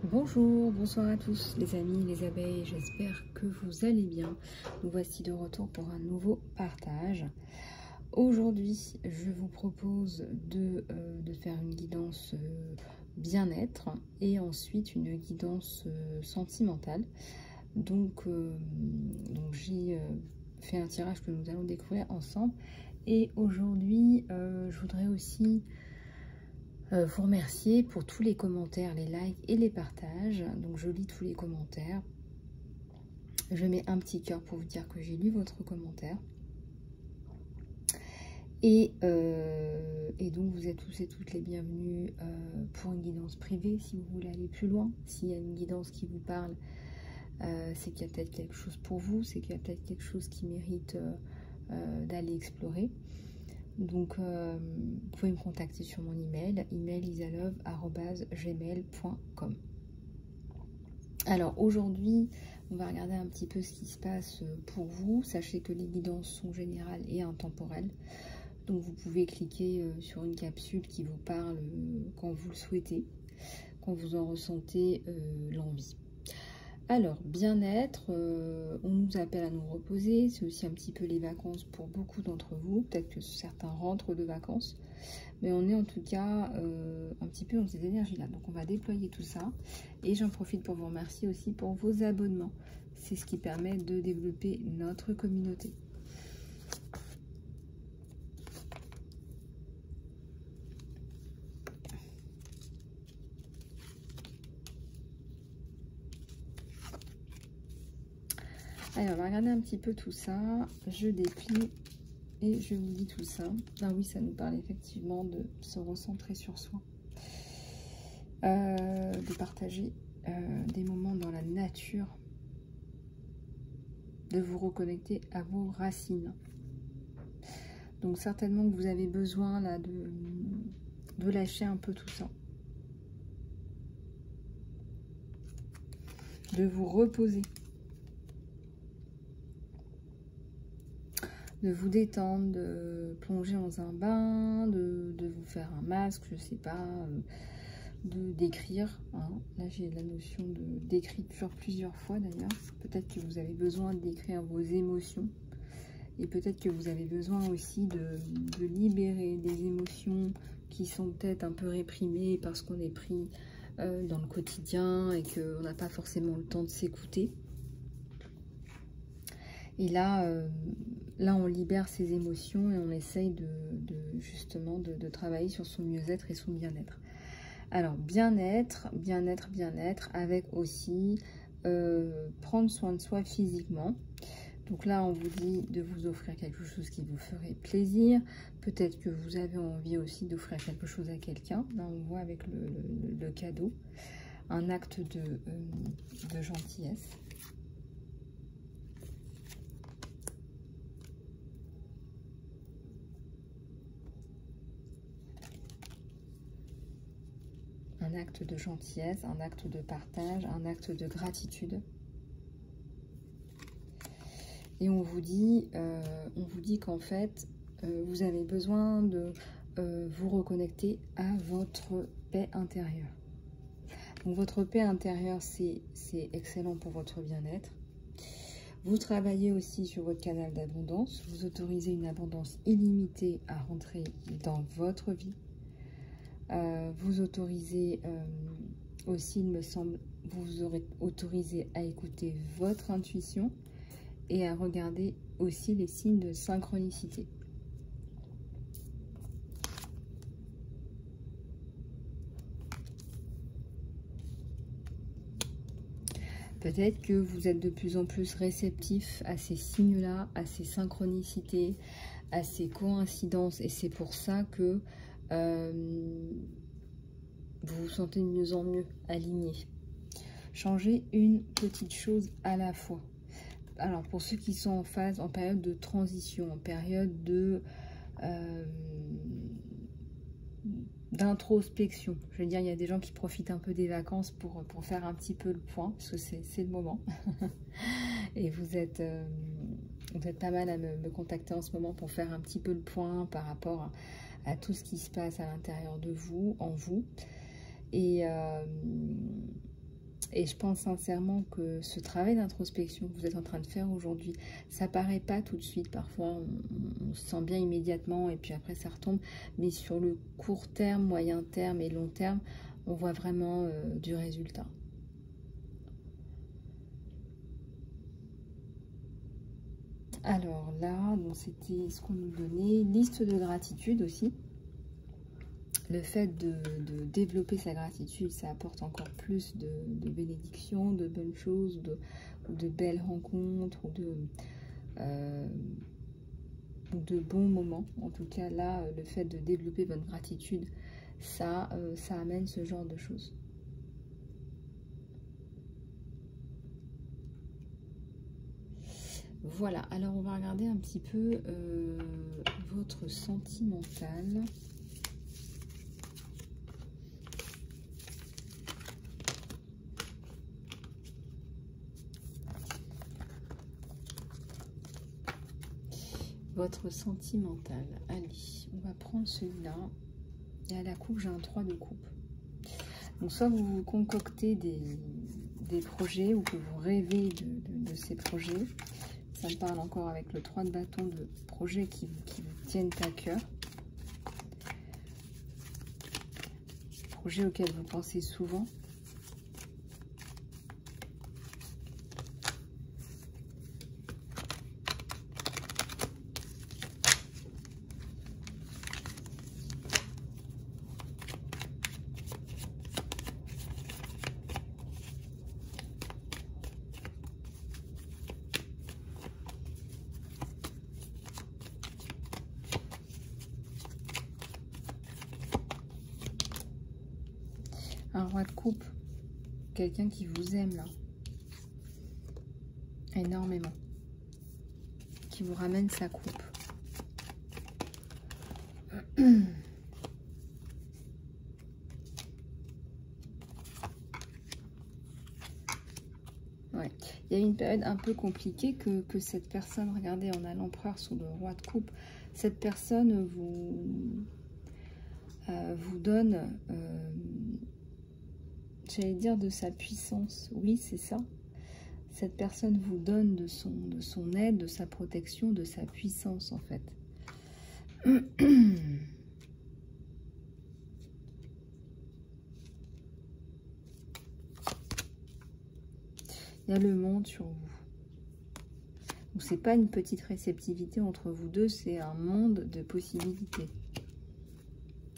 Bonjour, bonsoir à tous les amis, les abeilles, j'espère que vous allez bien. Nous voici de retour pour un nouveau partage. Aujourd'hui, je vous propose de faire une guidance bien-être et ensuite une guidance sentimentale. Donc j'ai fait un tirage que nous allons découvrir ensemble. Et aujourd'hui, je voudrais aussi vous remercier pour tous les commentaires, les likes et les partages. Donc je lis tous les commentaires. Je mets un petit cœur pour vous dire que j'ai lu votre commentaire. Et donc vous êtes tous et toutes les bienvenus pour une guidance privée si vous voulez aller plus loin. S'il y a une guidance qui vous parle, c'est qu'il y a peut-être quelque chose pour vous, c'est qu'il y a peut-être quelque chose qui mérite d'aller explorer. Donc, vous pouvez me contacter sur mon email isalove@gmail.com. Alors, aujourd'hui, on va regarder un petit peu ce qui se passe pour vous. Sachez que les guidances sont générales et intemporelles. Donc, vous pouvez cliquer sur une capsule qui vous parle quand vous le souhaitez, quand vous en ressentez l'envie. Alors, bien-être, on nous appelle à nous reposer, c'est aussi un petit peu les vacances pour beaucoup d'entre vous, peut-être que certains rentrent de vacances, mais on est en tout cas un petit peu dans ces énergies-là. Donc on va déployer tout ça, et j'en profite pour vous remercier aussi pour vos abonnements. C'est ce qui permet de développer notre communauté. Alors, on va regarder un petit peu tout ça. Je déplie et je vous dis tout ça. Ah oui, ça nous parle effectivement de se recentrer sur soi. De partager des moments dans la nature. De vous reconnecter à vos racines. Donc, certainement que vous avez besoin là de lâcher un peu tout ça. De vous reposer. De vous détendre, de plonger dans un bain, de vous faire un masque, je sais pas, d'écrire. Hein. Là, j'ai la notion d'écriture plusieurs fois d'ailleurs. Peut-être que vous avez besoin d'écrire vos émotions. Et peut-être que vous avez besoin aussi de libérer des émotions qui sont peut-être un peu réprimées parce qu'on est pris dans le quotidien et qu'on n'a pas forcément le temps de s'écouter. Et là, on libère ses émotions et on essaye justement de travailler sur son mieux-être et son bien-être. Alors, bien-être, avec aussi prendre soin de soi physiquement. Donc là, on vous dit de vous offrir quelque chose qui vous ferait plaisir. Peut-être que vous avez envie aussi d'offrir quelque chose à quelqu'un. Là, on voit avec le cadeau. Un acte de gentillesse. Un acte de gentillesse, un acte de partage, un acte de gratitude. Et on vous dit qu'en fait, vous avez besoin de vous reconnecter à votre paix intérieure. Donc votre paix intérieure, c'est excellent pour votre bien-être. Vous travaillez aussi sur votre canal d'abondance. Vous autorisez une abondance illimitée à rentrer dans votre vie. Vous autorisez aussi, il me semble, vous aurez autorisé à écouter votre intuition et à regarder aussi les signes de synchronicité. Peut-être que vous êtes de plus en plus réceptif à ces signes-là, à ces synchronicités, à ces coïncidences, et c'est pour ça que vous vous sentez de mieux en mieux aligné. Changez une petite chose à la fois. Alors, pour ceux qui sont en période de transition, en période d'introspection, je veux dire, il y a des gens qui profitent un peu des vacances pour faire un petit peu le point, parce que c'est le moment. Et vous êtes pas mal à me contacter en ce moment pour faire un petit peu le point par rapport à tout ce qui se passe à l'intérieur de vous, en vous. Et Et je pense sincèrement que ce travail d'introspection que vous êtes en train de faire aujourd'hui, ça paraît pas tout de suite. Parfois, on se sent bien immédiatement et puis après, ça retombe. Mais sur le court terme, moyen terme et long terme, on voit vraiment du résultat. Alors là, c'était ce qu'on nous donnait. Liste de gratitude aussi. Le fait de développer sa gratitude, ça apporte encore plus de bénédictions, de bonnes choses, de belles rencontres, ou de bons moments. En tout cas, là, le fait de développer votre gratitude, ça amène ce genre de choses. Voilà, alors on va regarder un petit peu votre sentimental. Votre sentimental. Allez, on va prendre celui-là. Et à la coupe, j'ai un 3 de coupe. Donc, soit vous concoctez des projets ou que vous rêvez de ces projets. Ça me parle encore avec le 3 de bâton de projets qui vous tiennent à cœur. Projets auxquels vous pensez souvent. Un roi de coupe, quelqu'un qui vous aime là, énormément, qui vous ramène sa coupe. Ouais. Il y a une période un peu compliquée que cette personne, regardez, on a l'empereur sous le roi de coupe, cette personne vous donne... j'allais dire de sa puissance, oui c'est ça. Cette personne vous donne de son aide, de sa protection, de sa puissance en fait. Il y a le monde sur vous. Donc c'est pas une petite réceptivité entre vous deux, c'est un monde de possibilités.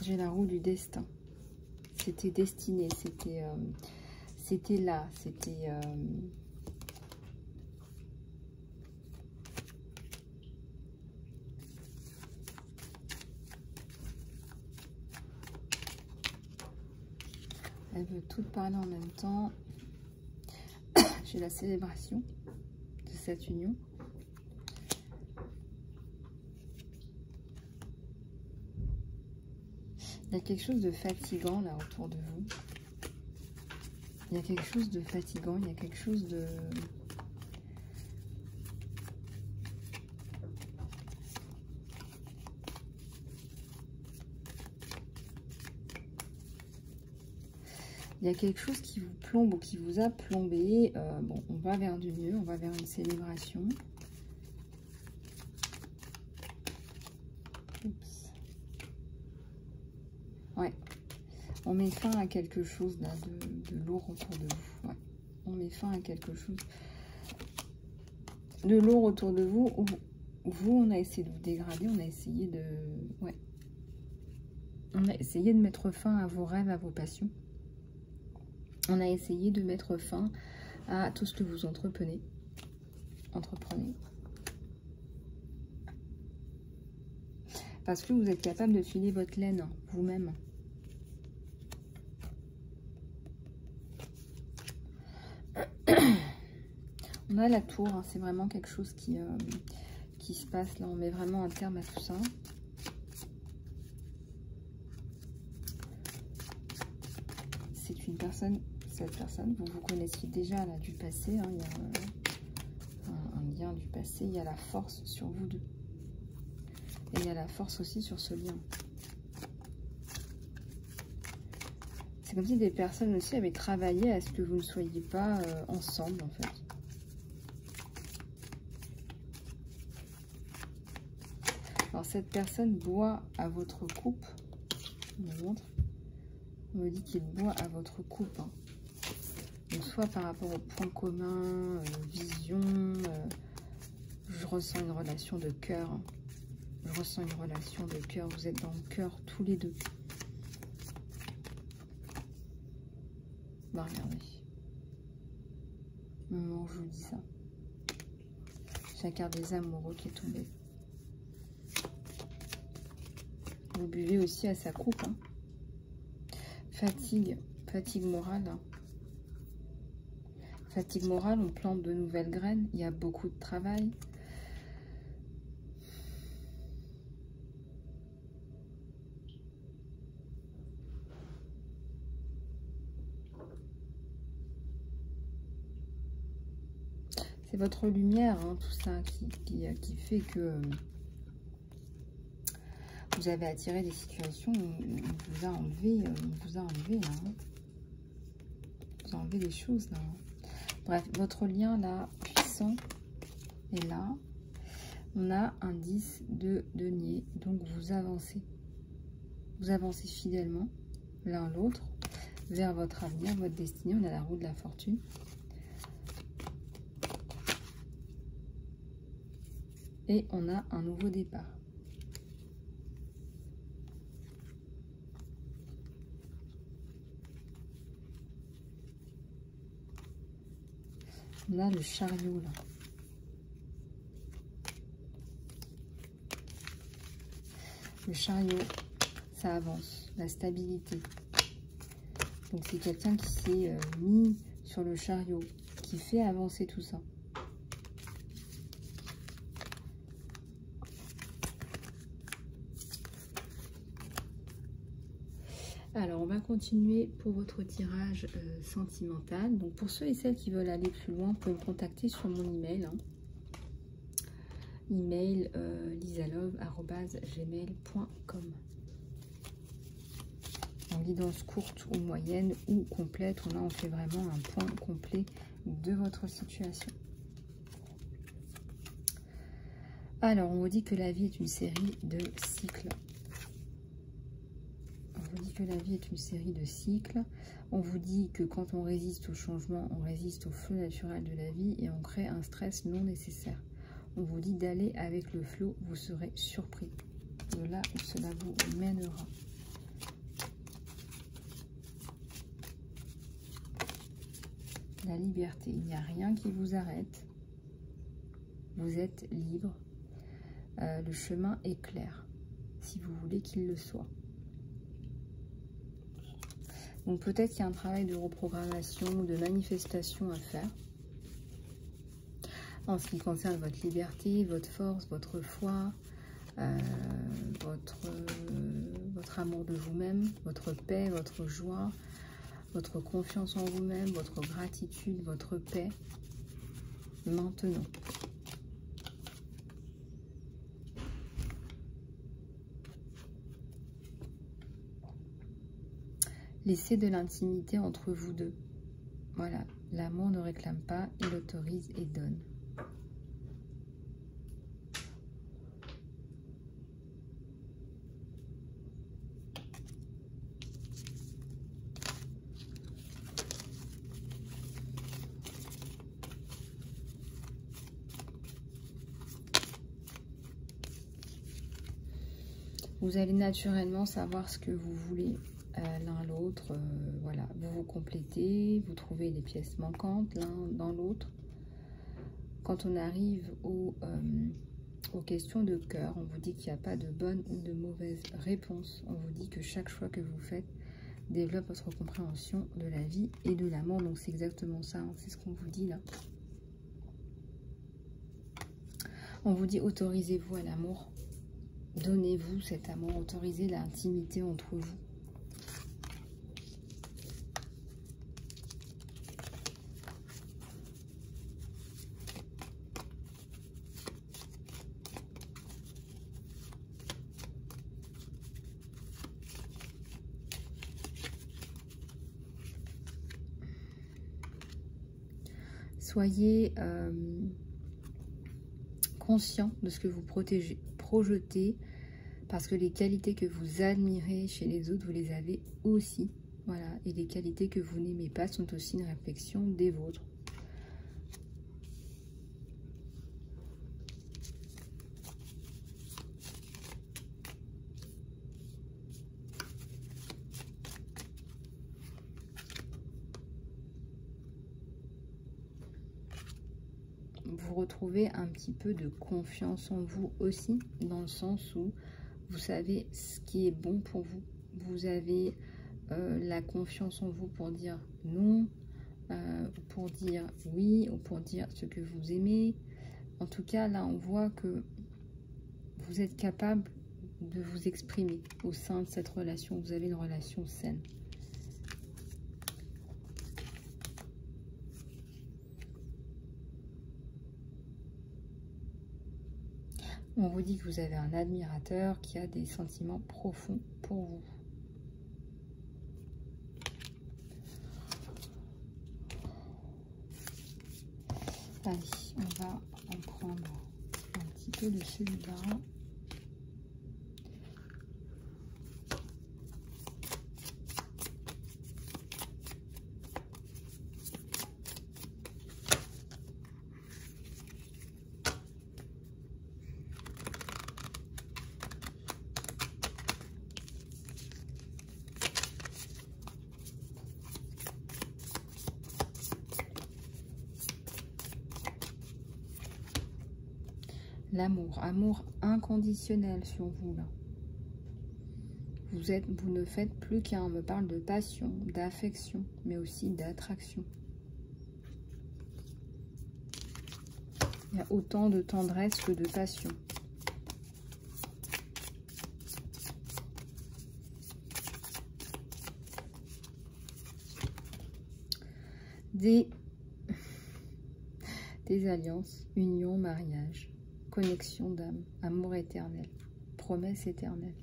J'ai la roue du destin. C'était destiné, c'était là, c'était... Elle veut tout parler en même temps. J'ai la célébration de cette union. Il y a quelque chose de fatigant là autour de vous. Il y a quelque chose de fatigant, il y a quelque chose de... Il y a quelque chose qui vous plombe ou qui vous a plombé. Bon, on va vers du mieux, on va vers une célébration. Oups. Ouais. On met fin à quelque chose là, de lourd autour de vous. Ouais. On met fin à quelque chose de lourd autour de vous. Vous, on a essayé de vous dégrader, on a essayé de... Ouais. On a essayé de mettre fin à vos rêves, à vos passions. On a essayé de mettre fin à tout ce que vous entreprenez. Parce que vous êtes capable de filer votre laine vous-même. On a la tour, hein, c'est vraiment quelque chose qui se passe. Là, on met vraiment un terme à tout ça. C'est une personne, cette personne, vous vous connaissiez déjà là, du passé. Hein, il y a un lien du passé. Il y a la force sur vous deux. Et il y a la force aussi sur ce lien. C'est comme si des personnes aussi avaient travaillé à ce que vous ne soyez pas ensemble, en fait. Alors, cette personne boit à votre coupe. Je vous montre. On me dit qu'il boit à votre coupe. Hein. Donc, soit par rapport au point commun, vision, je ressens une relation de cœur. Hein. Je ressens une relation de cœur. Vous êtes dans le cœur tous les deux. Bah, regardez. Au moment où je vous dis ça. C'est la carte des amoureux qui est tombée. Vous buvez aussi à sa coupe. Hein. Fatigue morale. Hein. Fatigue morale, on plante de nouvelles graines. Il y a beaucoup de travail. C'est votre lumière, hein, tout ça, qui fait que vous avez attiré des situations où on vous a enlevé, hein. Vous a enlevé des choses, là. Bref, votre lien, là, puissant, est là. On a un 10 de denier, donc vous avancez. Vous avancez fidèlement, l'un l'autre, vers votre avenir, votre destinée. On a la roue de la fortune. Et on a un nouveau départ. On a le chariot là. Le chariot, ça avance, la stabilité. Donc c'est quelqu'un qui s'est mis sur le chariot, qui fait avancer tout ça. Alors, on va continuer pour votre tirage sentimental. Donc, pour ceux et celles qui veulent aller plus loin, vous pouvez me contacter sur mon email. Hein. Email lisalove@gmail.com. En guidance courte ou moyenne ou complète, là, on fait vraiment un point complet de votre situation. Alors, on vous dit que la vie est une série de cycles. On vous dit que la vie est une série de cycles. On vous dit que quand on résiste au changement, on résiste au flot naturel de la vie et on crée un stress non nécessaire. On vous dit d'aller avec le flot, vous serez surpris de là où cela vous mènera. La liberté, il n'y a rien qui vous arrête. Vous êtes libre. Le chemin est clair, si vous voulez qu'il le soit. Donc peut-être qu'il y a un travail de reprogrammation, de manifestation à faire. En ce qui concerne votre liberté, votre force, votre foi, votre amour de vous-même, votre paix, votre joie, votre confiance en vous-même, votre gratitude, votre paix. Maintenant. Laissez de l'intimité entre vous deux. Voilà, l'amour ne réclame pas, il autorise et donne. Vous allez naturellement savoir ce que vous voulez l'un l'autre. Voilà, vous vous complétez, vous trouvez les pièces manquantes l'un dans l'autre. Quand on arrive aux questions de cœur, on vous dit qu'il n'y a pas de bonne ou de mauvaise réponse. On vous dit que chaque choix que vous faites développe votre compréhension de la vie et de l'amour. Donc c'est exactement ça, hein, c'est ce qu'on vous dit là. On vous dit autorisez-vous à l'amour. Donnez-vous cet amour, autorisez l'intimité entre vous. Soyez conscient de ce que vous projetez, parce que les qualités que vous admirez chez les autres, vous les avez aussi. Voilà, et les qualités que vous n'aimez pas sont aussi une réflexion des vôtres. Vous retrouvez un petit peu de confiance en vous aussi, dans le sens où vous savez ce qui est bon pour vous. Vous avez la confiance en vous pour dire non, pour dire oui, ou pour dire ce que vous aimez. En tout cas, là, on voit que vous êtes capable de vous exprimer au sein de cette relation. Vous avez une relation saine. On vous dit que vous avez un admirateur qui a des sentiments profonds pour vous. Allez, on va en prendre un petit peu de celui-là. L'amour, amour inconditionnel sur vous là. Vous ne faites plus qu'un. On me parle de passion, d'affection, mais aussi d'attraction. Il y a autant de tendresse que de passion. Des alliances, union, mariage. Connexion d'âme, amour éternel, promesse éternelle.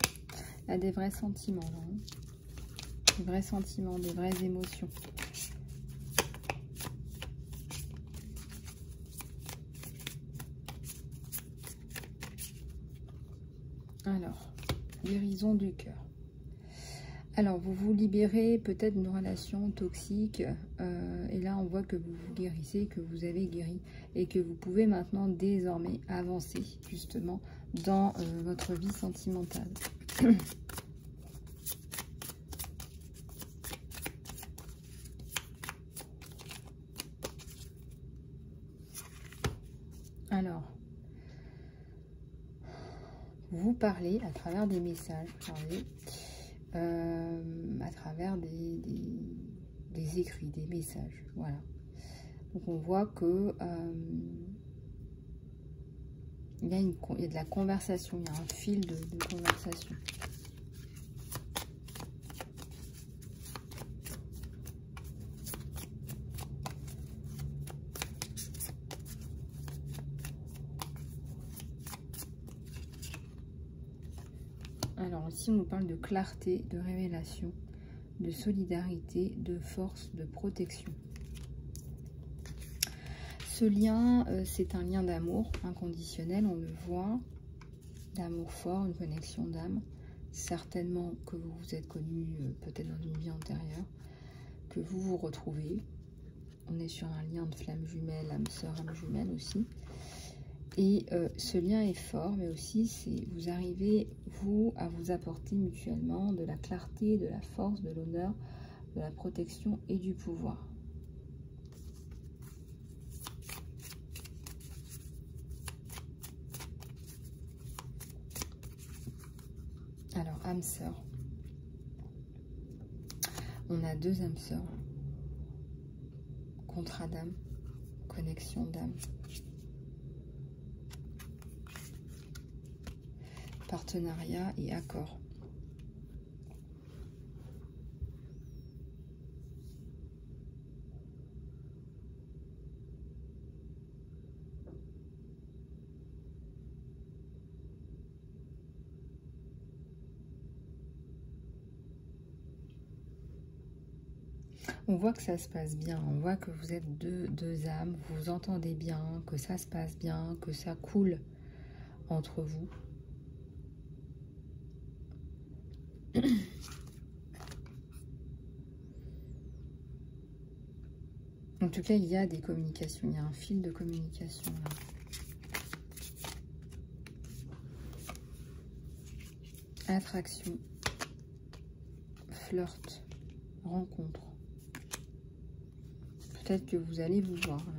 Il y a des vrais sentiments là, hein. Des vrais sentiments, des vraies émotions. Alors, guérison du cœur. Alors, vous vous libérez peut-être d'une relation toxique, et là on voit que vous vous guérissez, que vous avez guéri, et que vous pouvez maintenant désormais avancer justement dans votre vie sentimentale. Alors, vous parlez à travers des messages, à travers des écrits, des messages, voilà. Donc on voit que il y a de la conversation, il y a un fil de conversation. Alors ici on nous parle de clarté, de révélation, de solidarité, de force, de protection. Ce lien, c'est un lien d'amour inconditionnel, on le voit, d'amour fort, une connexion d'âme. Certainement que vous vous êtes connus peut-être dans une vie antérieure, que vous vous retrouvez. On est sur un lien de flamme jumelle, âme sœur, âme jumelle aussi. Et ce lien est fort, mais aussi vous arrivez, vous, à vous apporter mutuellement de la clarté, de la force, de l'honneur, de la protection et du pouvoir. Alors, âme sœur. On a deux âmes sœurs. Contrat d'âme, connexion d'âme. Partenariat et accord. On voit que ça se passe bien, on voit que vous êtes deux âmes, vous vous entendez bien, que ça se passe bien, que ça coule entre vous. En tout cas, il y a des communications, il y a un fil de communication là. Attraction, flirt, rencontre. Peut-être que vous allez vous voir là.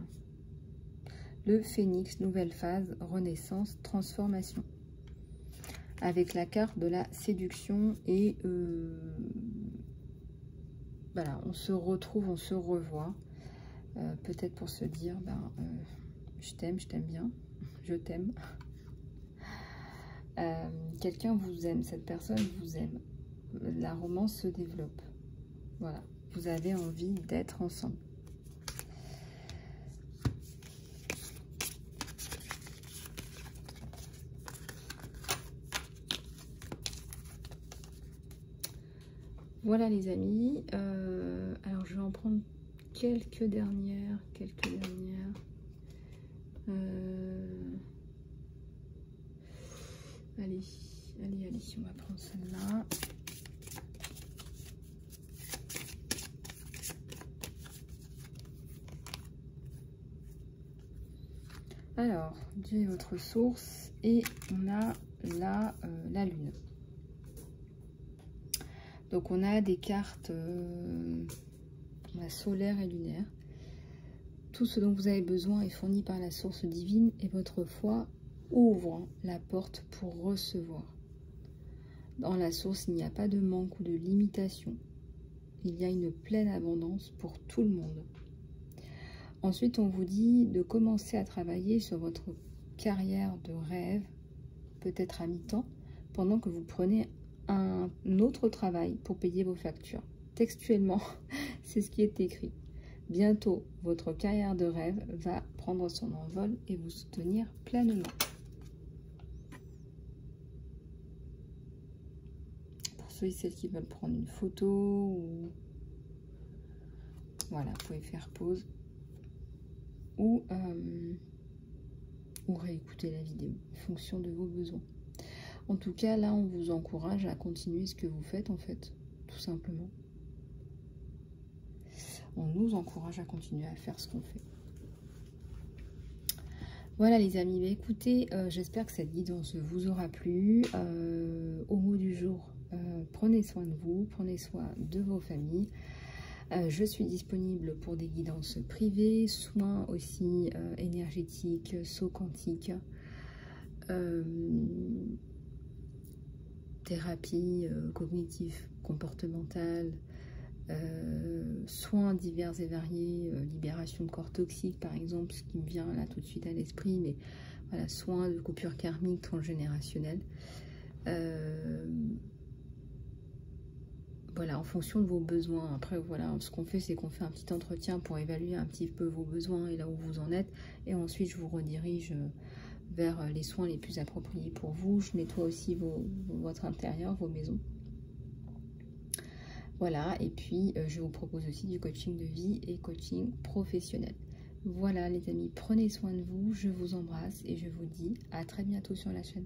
Le phénix, nouvelle phase, renaissance, transformation. Avec la carte de la séduction et voilà, on se retrouve, on se revoit. Peut-être pour se dire, je t'aime bien, je t'aime. Quelqu'un vous aime, cette personne vous aime. La romance se développe. Voilà, vous avez envie d'être ensemble. Voilà les amis, alors je vais en prendre quelques dernières. Allez, on va prendre celle-là. Alors, Dieu est votre source et on a là la lune. Donc on a des cartes solaires et lunaires. Tout ce dont vous avez besoin est fourni par la source divine et votre foi ouvre la porte pour recevoir. Dans la source, il n'y a pas de manque ou de limitation. Il y a une pleine abondance pour tout le monde. Ensuite, on vous dit de commencer à travailler sur votre carrière de rêve, peut-être à mi-temps, pendant que vous prenez un autre travail pour payer vos factures. Textuellement, c'est ce qui est écrit. Bientôt, votre carrière de rêve va prendre son envol et vous soutenir pleinement. Pour ceux et celles qui veulent prendre une photo, ou... voilà, vous pouvez faire pause ou réécouter la vidéo en fonction de vos besoins. En tout cas, là, on vous encourage à continuer ce que vous faites, en fait, tout simplement. On nous encourage à continuer à faire ce qu'on fait. Voilà les amis, mais écoutez, j'espère que cette guidance vous aura plu. Au mot du jour, prenez soin de vous, prenez soin de vos familles. Je suis disponible pour des guidances privées, soins aussi énergétiques, sauts quantiques, thérapie cognitive, comportementale, soins divers et variés, libération de corps toxiques par exemple, ce qui me vient là tout de suite à l'esprit, mais voilà, soins de coupure karmique transgénérationnelle. Voilà, en fonction de vos besoins. Après, voilà, ce qu'on fait, c'est qu'on fait un petit entretien pour évaluer un petit peu vos besoins et là où vous en êtes. Et ensuite, je vous redirige vers les soins les plus appropriés pour vous. Je nettoie aussi votre intérieur, vos maisons. Voilà, et puis je vous propose aussi du coaching de vie et coaching professionnel. Voilà les amis, prenez soin de vous, je vous embrasse et je vous dis à très bientôt sur la chaîne.